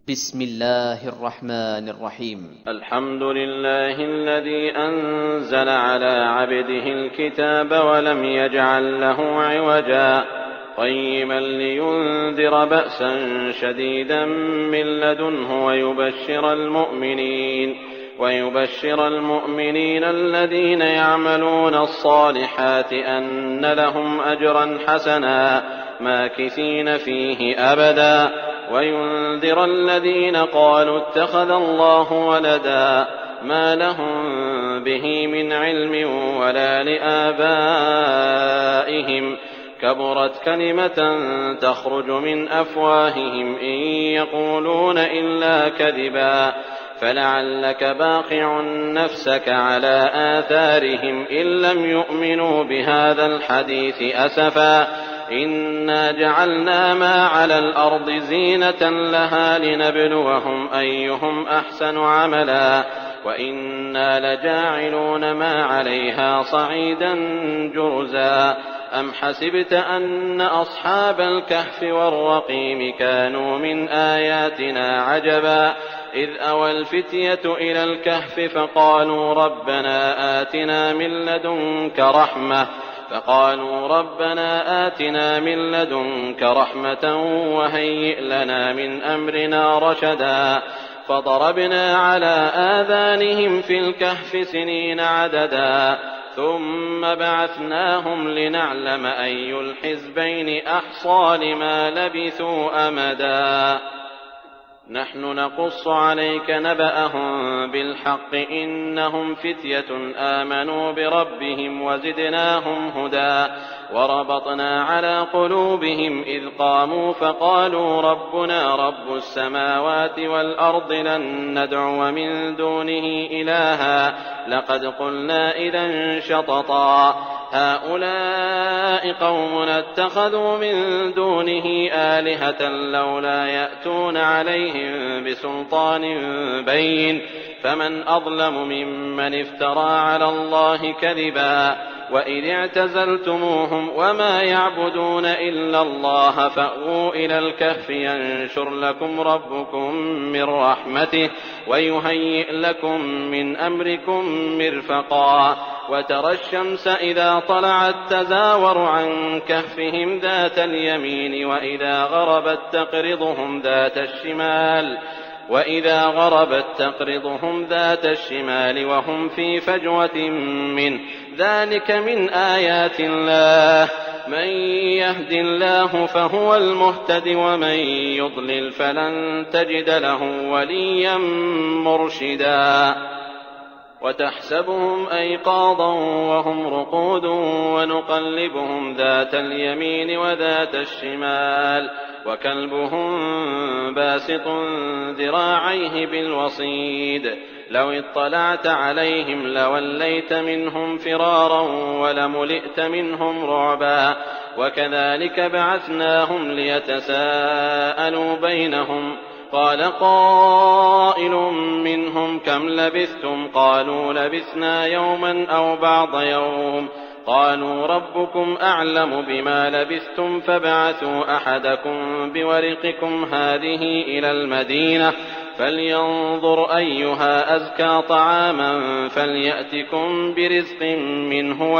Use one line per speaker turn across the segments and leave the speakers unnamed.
بسم الله الرحمن الرحيم.
الحمد لله الذي أنزل على عبده الكتاب ولم يجعل له عوجا قيما لينذر بأسا شديدا من لدنه ويبشر المؤمنين الذين يعملون الصالحات أن لهم أجرا حسنا ماكثين فيه أبدا وينذر الذين قالوا اتخذ الله ولدا ما لهم به من علم ولا لآبائهم كبرت كلمة تخرج من أفواههم إن يقولون إلا كذبا فلعلك باقع نفسك على آثارهم إن لم يؤمنوا بهذا الحديث أسفا إنا جعلنا ما على الأرض زينة لها لنبلوهم أيهم أحسن عملا وإنا لجاعلون ما عليها صعيدا جرزا أم حسبت أن أصحاب الكهف والرقيم كانوا من آياتنا عجبا إذ أوى الفتية إلى الكهف فقالوا ربنا آتنا من لدنك رحمة وهيئ لنا من أمرنا رشدا فضربنا على آذانهم في الكهف سنين عددا ثم بعثناهم لنعلم أي الحزبين أحصى لما لبثوا أمدا نحن نقص عليك نبأهم بالحق إنهم فتية آمنوا بربهم وزدناهم هدى وربطنا على قلوبهم إذ قاموا فقالوا ربنا رب السماوات والأرض لن ندعو من دونه إلها لقد قلنا إذا شططا هؤلاء قومنا اتخذوا من دونه آلهة لولا يأتون عليهم بسلطان بين فمن أظلم ممن افترى على الله كذبا وإذ اعتزلتموهم وما يعبدون إلا الله فأووا إلى الكهف ينشر لكم ربكم من رحمته ويهيئ لكم من أمركم مرفقا وترى الشمس إذا طلعت تزاور عن كهفهم ذات اليمين وإذا غربت تقرضهم ذات الشمال وهم في فجوة منه ذلك من آيات الله من يهد الله فهو المهتد ومن يضلل فلن تجد له وليا مرشدا وتحسبهم أيقاظا وهم رقود ونقلبهم ذات اليمين وذات الشمال وكلبهم باسط ذراعيه بالوصيد لو اطلعت عليهم لوليت منهم فرارا ولملئت منهم رعبا وكذلك بعثناهم ليتساءلوا بينهم قال قائل منهم كم لبثتم قالوا لبثنا يوما أو بعض يوم قالوا ربكم أعلم بما لبثتم فابعثوا أحدكم بورقكم هذه إلى المدينة فلينظر أيها أزكى طعاما فليأتكم برزق منه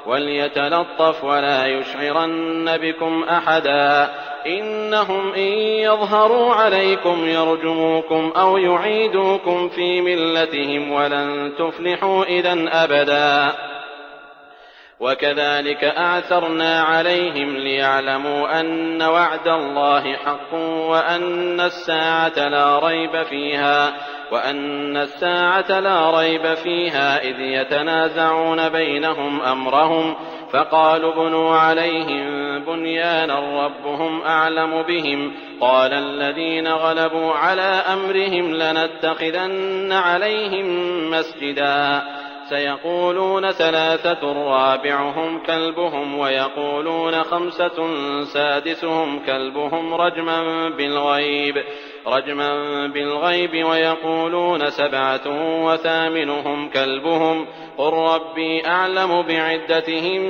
وليتلطف ولا يشعرن بكم أحدا إنهم إن يظهروا عليكم يرجموكم أو يعيدوكم في ملتهم ولن تفلحوا إذن أبدا وكذلك أعثرنا عليهم ليعلموا أن وعد الله حق وأن الساعة لا ريب فيها إذ يتنازعون بينهم أمرهم فقالوا بنوا عليهم بنيانا ربهم أعلم بهم قال الذين غلبوا على أمرهم لنتخذن عليهم مسجدا سيقولون 3 رابعهم كلبهم ويقولون 5 سادسهم كلبهم رجما بالغيب ويقولون 7 وثامنهم كلبهم قل ربي أعلم بعدتهم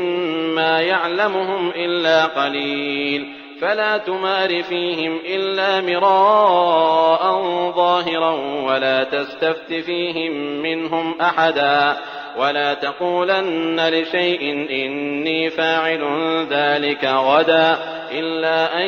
ما يعلمهم إلا قليل فلا تمار فيهم إلا مراء ظاهرا ولا تستفت فيهم منهم أحدا ولا تقولن لشيء إني فاعل ذلك غدا إلا أن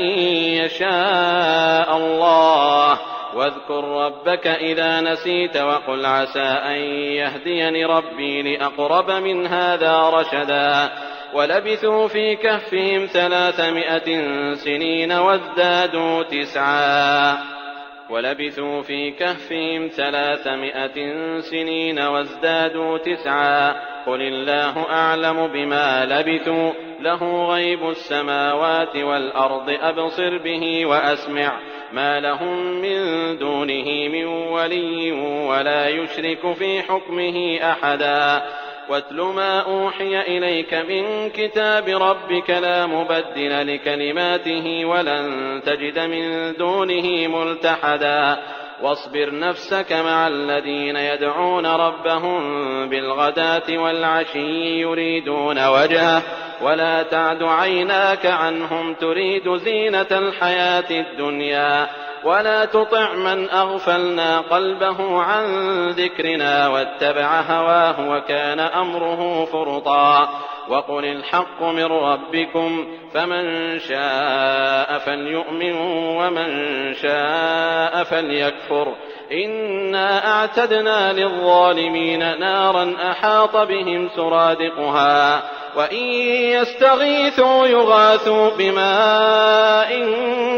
يشاء الله واذكر ربك إذا نسيت وقل عسى أن يهديني ربي لأقرب من هذا رشدا ولبثوا في كهفهم 300 سنين وازدادوا تسعا قل الله أعلم بما لبثوا له غيب السماوات والأرض أبصر به وأسمع ما لهم من دونه من ولي ولا يشرك في حكمه أحدا واتل ما أوحي إليك من كتاب ربك لا مبدل لكلماته ولن تجد من دونه ملتحدا واصبر نفسك مع الذين يدعون ربهم بالغداة والعشي يريدون وجهه ولا تعد عيناك عنهم تريد زينة الحياة الدنيا ولا تطع من أغفلنا قلبه عن ذكرنا واتبع هواه وكان أمره فرطا وقل الحق من ربكم فمن شاء فليؤمن ومن شاء فليكفر إنا أعتدنا للظالمين نارا أحاط بهم سرادقها وإن يستغيثوا يغاثوا بماء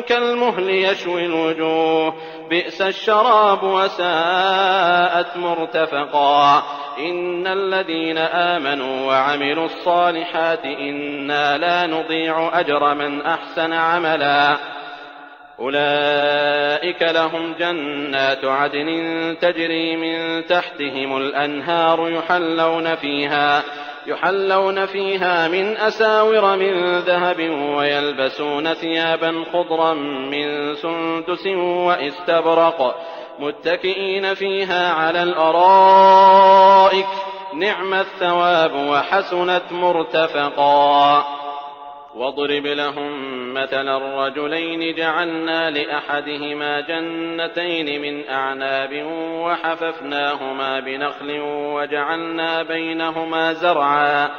كالمهل يشوي الوجوه بئس الشراب وساءت مرتفقا إن الذين آمنوا وعملوا الصالحات إنا لا نضيع أجر من أحسن عملا أولئك لهم جنات عدن تجري من تحتهم الأنهار يحلون فيها من أساور من ذهب ويلبسون ثيابا خضرا من سندس واستبرق متكئين فيها على الأرائك نعم الثواب وحسنت مرتفقا واضرب لهم مثلا الرجلين جعلنا لأحدهما جنتين من أعناب وحففناهما بنخل وجعلنا بينهما زرعا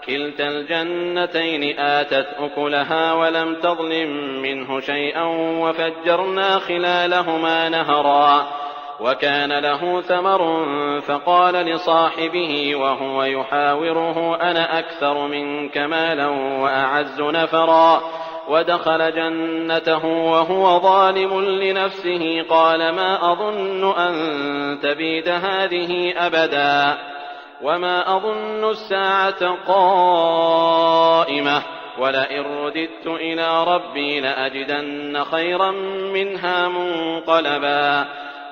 كلتا الجنتين آتت أكلها ولم تظلم منه شيئا وفجرنا خلالهما نهرا وكان له ثمر فقال لصاحبه وهو يحاوره أنا أكثر منك مالا وأعز نفرا ودخل جنته وهو ظالم لنفسه قال ما أظن أن تبيد هذه أبدا وما أظن الساعة قائمة ولئن رددت إلى ربي لأجدن خيرا منها منقلبا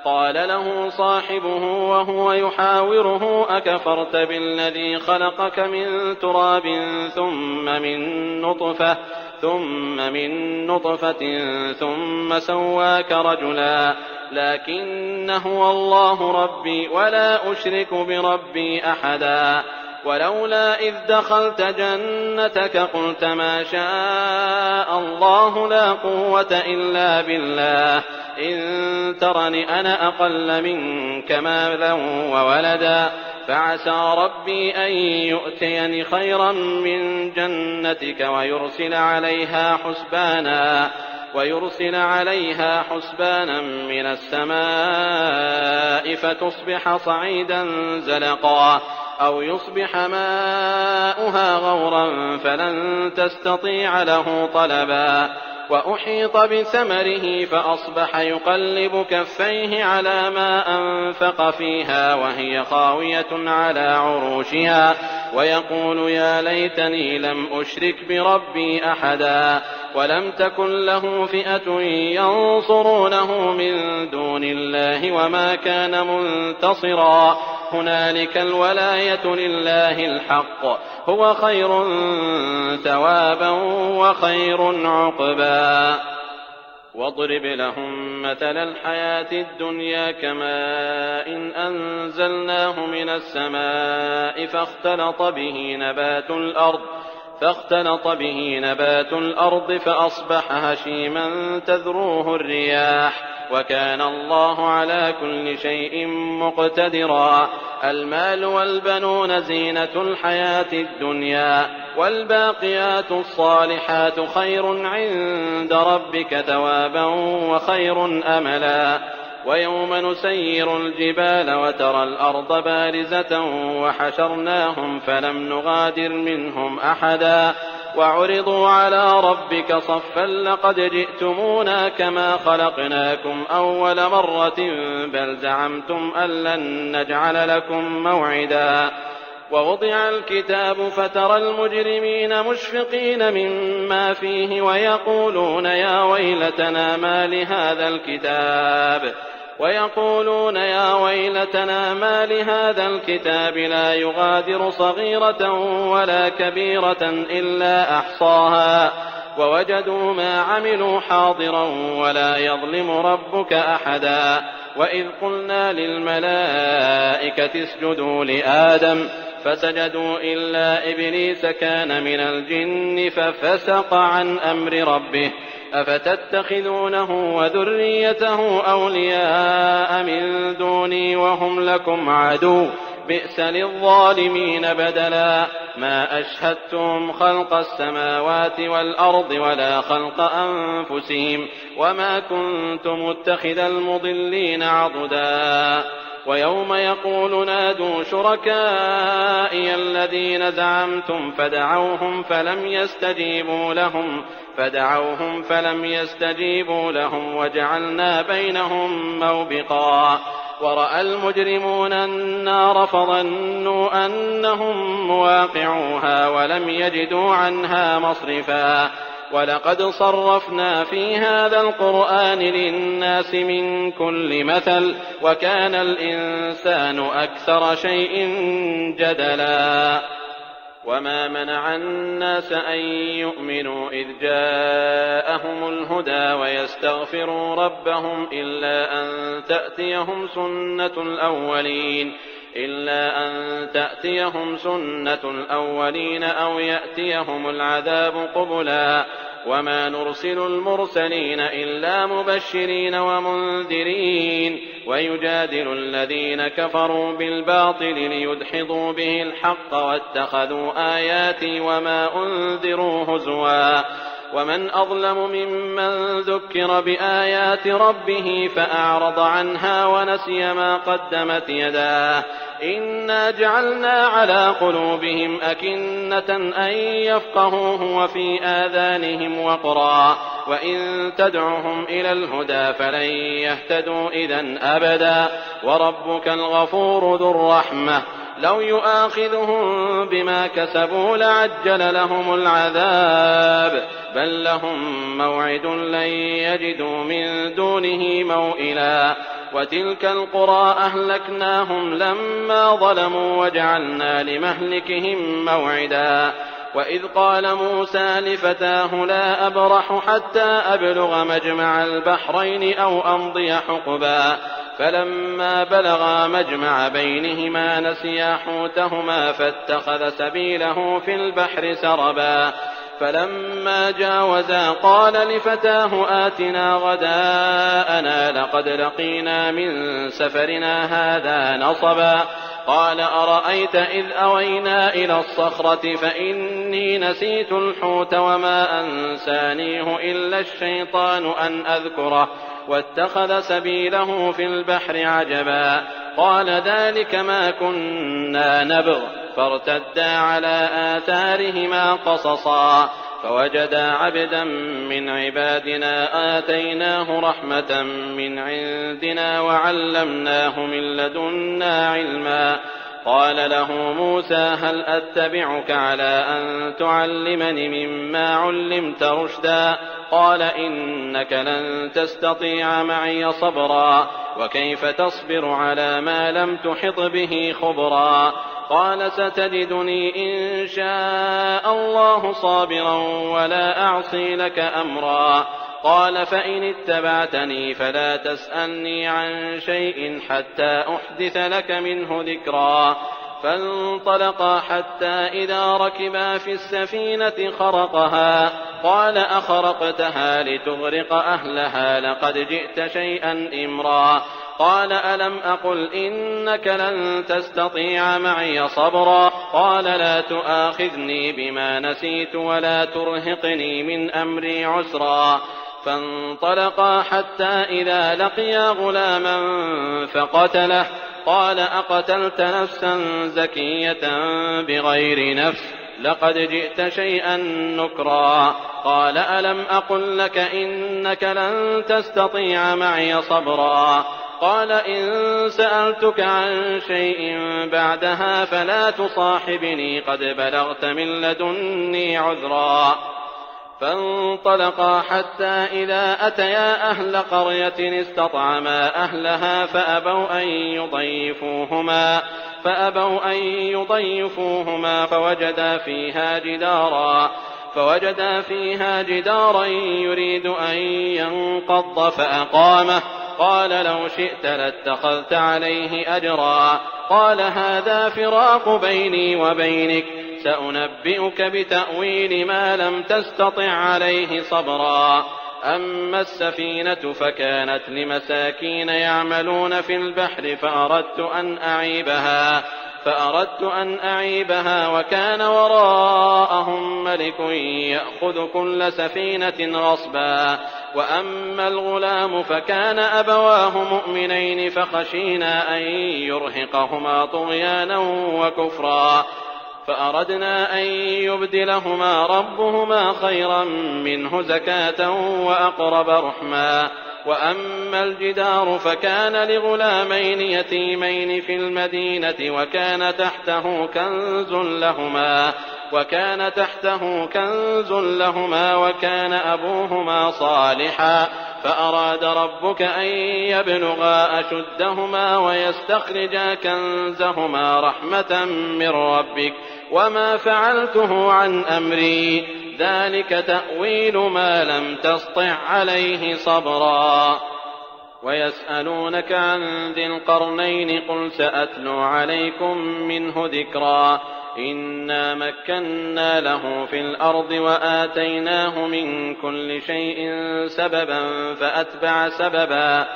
قال له صاحبه وهو يحاوره أكفرت بالذي خلقك من تراب ثم من نطفة ثم سواك رجلا لكن هو الله ربي ولا أشرك بربي أحدا ولولا إذ دخلت جنتك قلت ما شاء الله لا قوة إلا بالله إن ترني أنا أقل منك مالا وولدا فعسى ربي أن يؤتيني خيرا من جنتك ويرسل عليها حسبانا من السماء فتصبح صعيدا زلقا أو يصبح ماؤها غورا فلن تستطيع له طلبا وأحيط بثمره فأصبح يقلب كفيه على ما أنفق فيها وهي خاوية على عروشها ويقول يا ليتني لم أشرك بربي أحدا ولم تكن له فئة ينصرونه من دون الله وما كان منتصرا هنالك الولاية لله الحق هو خير ثوابا وخير عقبا واضرب لهم مثل الحياة الدنيا كماء إن أنزلناه من السماء فاختلط به نبات الأرض فأصبح هشيما تذروه الرياح وكان الله على كل شيء مقتدرا. المال والبنون زينة الحياة الدنيا والباقيات الصالحات خير عند ربك ثوابا وخير أملا. ويوم نسير الجبال وترى الأرض بارزة وحشرناهم فلم نغادر منهم أحدا وعرضوا على ربك صفا لقد جئتمونا كما خلقناكم أول مرة بل زعمتم أن لن نجعل لكم موعدا. ووضع الكتاب فترى المجرمين مشفقين مما فيه ويقولون يا ويلتنا ما لهذا الكتاب لا يغادر صغيرة ولا كبيرة إلا أحصاها ووجدوا ما عملوا حاضرا ولا يظلم ربك أحدا. وإذ قلنا للملائكة اسجدوا لآدم فسجدوا إلا إبليس كان من الجن ففسق عن أمر ربه أفتتخذونه وذريته أولياء من دوني وهم لكم عدو بئس للظالمين بدلا. ما أشهدتم خلق السماوات والأرض ولا خلق أنفسهم وما كنت متخذ المضلين عضدا. ويوم يقول نادوا شركائي الذين زعمتم فدعوهم فلم يستجيبوا لهم وجعلنا بينهم موبقا. ورأى المجرمون النار فظنوا أنهم مواقعوها ولم يجدوا عنها مصرفا. ولقد صرفنا في هذا القرآن للناس من كل مثل وكان الإنسان أكثر شيء جدلا. وما منع الناس أن يؤمنوا إذ جاءهم الهدى ويستغفروا ربهم إلا أن تأتيهم سنة الأولين أو يأتيهم العذاب قبلا. وما نرسل المرسلين إلا مبشرين ومنذرين ويجادل الذين كفروا بالباطل ليدحضوا به الحق واتخذوا آياتي وما أنذروا هزوا. ومن أظلم ممن ذكر بآيات ربه فأعرض عنها ونسي ما قدمت يداه إنا جعلنا على قلوبهم أكنة أن يفقهوه وفي آذانهم وقرا وإن تدعهم إلى الهدى فلن يهتدوا إذن أبدا. وربك الغفور ذو الرحمة لو يؤاخذهم بما كسبوا لعجل لهم العذاب بل لهم موعد لن يجدوا من دونه موئلا. وتلك القرى أهلكناهم لما ظلموا وجعلنا لمهلكهم موعدا. وإذ قال موسى لفتاه لا أبرح حتى أبلغ مجمع البحرين أو أمضي حقبا فلما بلغا مجمع بينهما نسيا حوتهما فاتخذ سبيله في البحر سربا. فلما جاوزا قال لفتاه آتنا غداءنا لقد لقينا من سفرنا هذا نصبا. قال أرأيت إذ أوينا إلى الصخرة فإني نسيت الحوت وما أنسانيه إلا الشيطان أن أذكره واتخذ سبيله في البحر عجبا. قال ذلك ما كنا نبغ فارتدا على آثارهما قصصا فوجدا عبدا من عبادنا آتيناه رحمة من عندنا وعلمناه من لدنا علما. قال له موسى هل أتبعك على أن تعلمني مما علمت رشدا قال إنك لن تستطيع معي صبرا وكيف تصبر على ما لم تحط به خبرا. قال ستجدني إن شاء الله صابرا ولا أعصي لك أمرا. قال فإن اتبعتني فلا تسألني عن شيء حتى أحدث لك منه ذكرا. فانطلقا حتى إذا ركبا في السفينة خرقها قال أخرقتها لتغرق أهلها لقد جئت شيئا إمرا قال ألم أقل إنك لن تستطيع معي صبرا قال لا تؤاخذني بما نسيت ولا ترهقني من أمري عسرا فانطلقا حتى إذا لقيا غلاما فقتله قال أقتلت نفسا زكية بغير نفس لقد جئت شيئا نكرا قال ألم أقل لك إنك لن تستطيع معي صبرا قال إن سألتك عن شيء بعدها فلا تصاحبني قد بلغت من لدني عذرا فانطلقا حتى إذا أتيا أهل قرية استطعما أهلها فأبوا أن يضيفوهما فوجدا فيها جدارا يريد أن ينقض فأقامه قال لو شئت لاتخذت عليه أجرا قال هذا فراق بيني وبينك سأنبئك بتأويل ما لم تستطع عليه صبرا أما السفينة فكانت لمساكين يعملون في البحر فأردت أن أعيبها وكان وراءهم ملك يأخذ كل سفينة غصبا وأما الغلام فكان أبواه مؤمنين فخشينا أن يرهقهما طغيانا وكفرا فأردنا أن يبدلهما ربهما خيرا منه زكاة وأقرب رحما وأما الجدار فكان لغلامين يتيمين في المدينة وكان تحته كنز لهما وكان أبوهما صالحا فأراد ربك أن يبلغا أشدهما ويستخرجا كنزهما رحمة من ربك وما فعلته عن أمري ذلك تأويل ما لم تسطع عليه صبرا ويسألونك عن ذي القرنين قل سأتلو عليكم منه ذكرا إنا مكنا له في الأرض وآتيناه من كل شيء سببا فأتبع سببا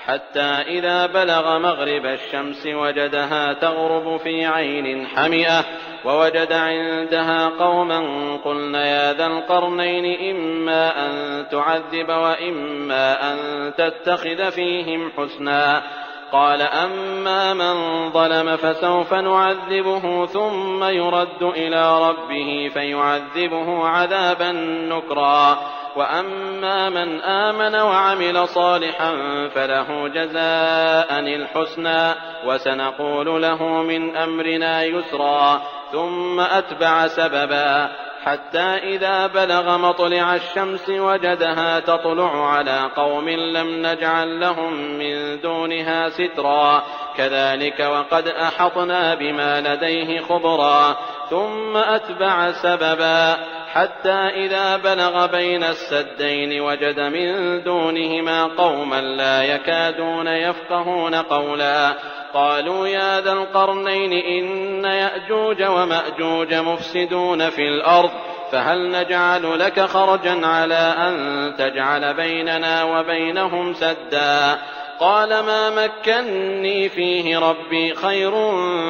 حتى إذا بلغ مغرب الشمس وجدها تغرب في عين حمئة ووجد عندها قوما قلنا يا ذا القرنين إما أن تعذب وإما أن تتخذ فيهم حسنا قال أما من ظلم فسوف نعذبه ثم يرد إلى ربه فيعذبه عذابا نكرا وأما من آمن وعمل صالحا فله جزاء الحسنى وسنقول له من أمرنا يسرا ثم أتبع سببا حتى إذا بلغ مطلع الشمس وجدها تطلع على قوم لم نجعل لهم من دونها سترا كذلك وقد أحطنا بما لديه خبرا ثم أتبع سببا حتى إذا بلغ بين السدين وجد من دونهما قوما لا يكادون يفقهون قولا قالوا يا ذا القرنين إن يأجوج ومأجوج مفسدون في الأرض فهل نجعل لك خرجا على أن تجعل بيننا وبينهم سدا قال ما مكني فيه ربي خير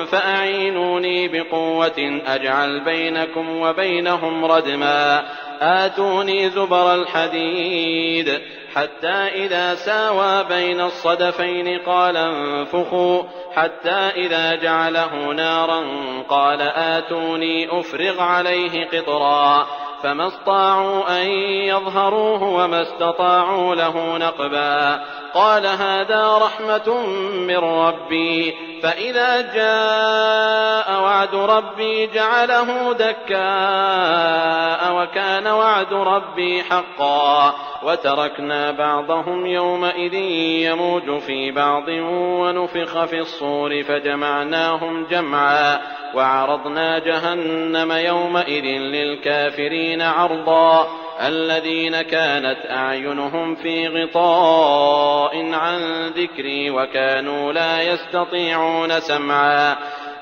فأعينوني بقوة أجعل بينكم وبينهم ردما آتوني زبر الحديد حتى إذا ساوى بين الصدفين قال انفخوا حتى إذا جعله نارا قال آتوني أفرغ عليه قطرا فما استطاعوا أن يظهروه وما استطاعوا له نقبا قال هذا رحمة من ربي فإذا جاء وعد ربي جعله دكاء وكان وعد ربي حقا وتركنا بعضهم يومئذ يموج في بعض ونفخ في الصور فجمعناهم جمعا وعرضنا جهنم يومئذ للكافرين عرضا الذين كانت أعينهم في غطاء عن ذكري وكانوا لا يستطيعون سمعا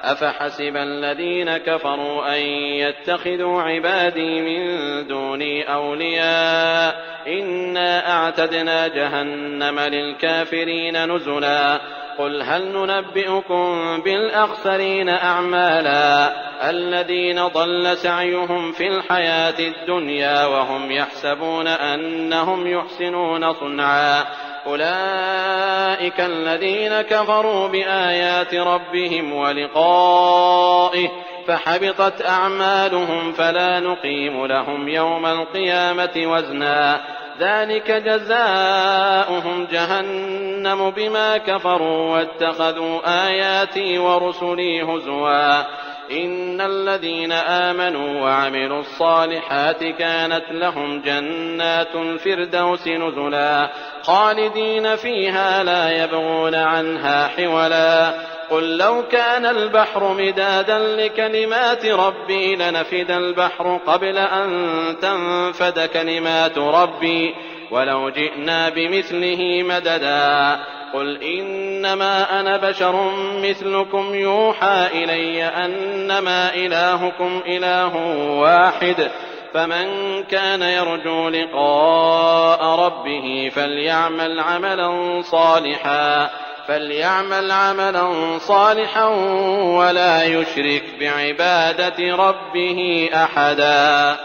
أفحسب الذين كفروا أن يتخذوا عبادي من دوني أولياء إنا أعتدنا جهنم للكافرين نزلا قل هل ننبئكم بالأخسرين أعمالا الذين ضل سعيهم في الحياة الدنيا وهم يحسبون أنهم يحسنون صنعا أولئك الذين كفروا بآيات ربهم ولقائه فحبطت أعمالهم فلا نقيم لهم يوم القيامة وزنا ذلك جزاؤهم جهنم بما كفروا واتخذوا آياتي ورسلي هزوا إن الذين آمنوا وعملوا الصالحات كانت لهم جنات الفردوس نزلا خالدين فيها لا يبغون عنها حولا قل لو كان البحر مدادا لكلمات ربي لنفد البحر قبل أن تنفد كلمات ربي ولو جئنا بمثله مددا قل إنما أنا بشر مثلكم يوحى إلي أنما إلهكم إله واحد فمن كان يرجو لقاء ربه فليعمل عملا صالحا ولا يشرك بعبادة ربه أحدا.